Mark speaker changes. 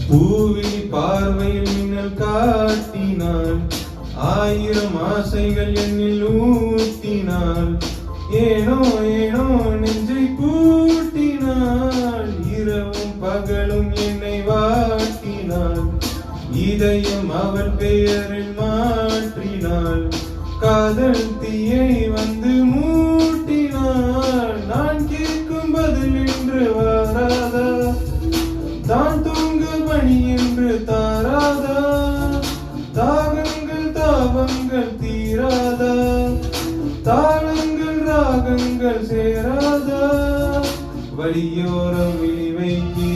Speaker 1: பூவில் பார்வையில் மின்னல் காட்டினாள், ஆயிரம் ஆசைகள் என்னில் ஊட்டினாள். ஏனோ ஏனோ நெஞ்சை கூட்டினாள், இரவும் பகலும் என்னை வாட்டினாள். இதயம் அவள் பெயரில் மாற்றினாள், காதல் தீயை வந்து மூட்டினாள். நான் கேட்கும் பதில் என்று வராதா, தான் தூங்க பணி என்று தாராதா, தாகங்கள் தாபங்கள் தீராதா, தாளங்கள் ராகங்கள் சேராதா. வழியோரம் விழி வைக்கிறேன்,